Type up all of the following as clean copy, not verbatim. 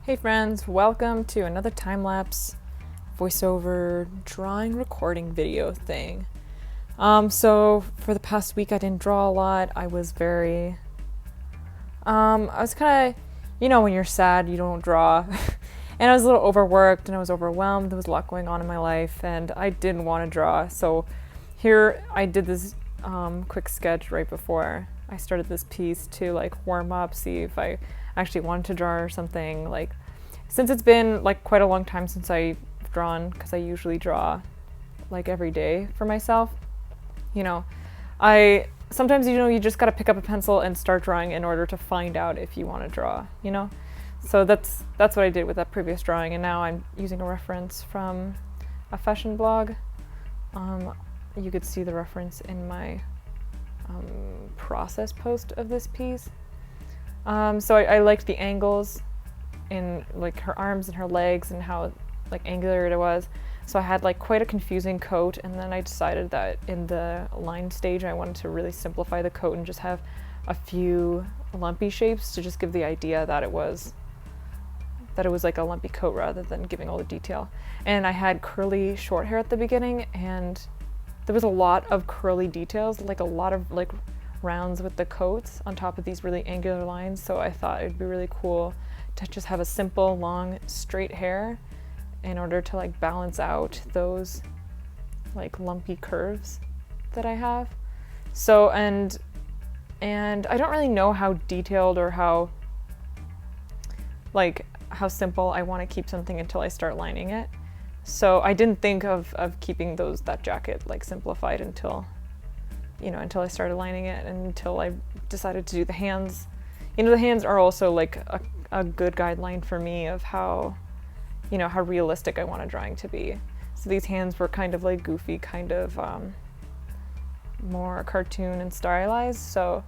Hey friends, welcome to another time-lapse voiceover drawing recording video thing. So for the past week I didn't draw a lot. I was very, I was kind of, when you're sad you don't draw. And I was a little overworked and I was overwhelmed. There was a lot going on in my life and I didn't want to draw. So here I did this quick sketch right before I started this piece to like warm up, see if I actually wanted to draw or something. Like, since it's been like quite a long time since I've drawn, because I usually draw like every day for myself, I sometimes you just gotta pick up a pencil and start drawing in order to find out if you want to draw, So that's what I did with that previous drawing, and now I'm using a reference from a fashion blog. You could see the reference in my process post of this piece. So I liked the angles in like her arms and her legs and how like angular it was. So I had like quite a confusing coat, and then I decided that in the line stage I wanted to really simplify the coat and just have a few lumpy shapes to just give the idea that it was like a lumpy coat rather than giving all the detail. And I had curly short hair at the beginning, and there was a lot of curly details, like a lot of like rounds with the coats on top of these really angular lines. So I thought it'd be really cool to just have a simple long straight hair in order to like balance out those like lumpy curves that I have. So and I don't really know how detailed or how simple I want to keep something until I start lining it. So I didn't think of keeping that jacket like simplified until I started lining it, and until I decided to do the hands. The hands are also like a good guideline for me of how realistic I want a drawing to be. So these hands were kind of like goofy, kind of more cartoon and stylized, so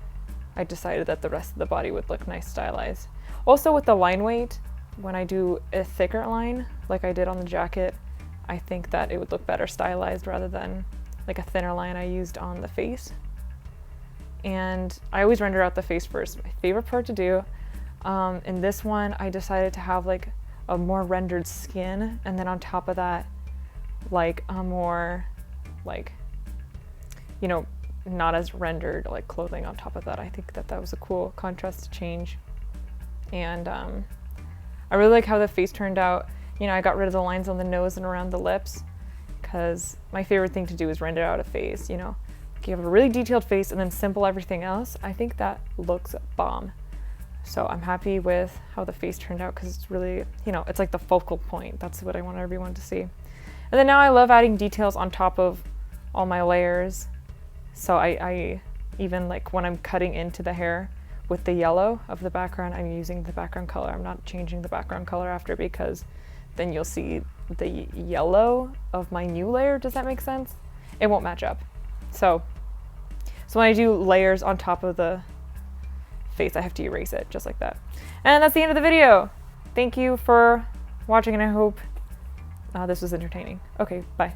I decided that the rest of the body would look nice stylized. Also with the line weight, when I do a thicker line, like I did on the jacket, I think that it would look better stylized rather than like a thinner line I used on the face. And I always render out the face first. My favorite part to do. In this one, I decided to have like a more rendered skin, and then on top of that, like a more like, not as rendered like clothing on top of that. I think that was a cool contrast to change. And I really like how the face turned out. I got rid of the lines on the nose and around the lips, because my favorite thing to do is render out a face. You have a really detailed face and then simple everything else. I think that looks bomb. So I'm happy with how the face turned out, because it's really, it's like the focal point. That's what I want everyone to see. And then now I love adding details on top of all my layers. So I even like when I'm cutting into the hair with the yellow of the background, I'm using the background color. I'm not changing the background color after, because then you'll see the yellow of my new layer. Does that make sense? It won't match up. So when I do layers on top of the face, I have to erase it just like that. And that's the end of the video. Thank you for watching, and I hope this was entertaining. Okay, bye.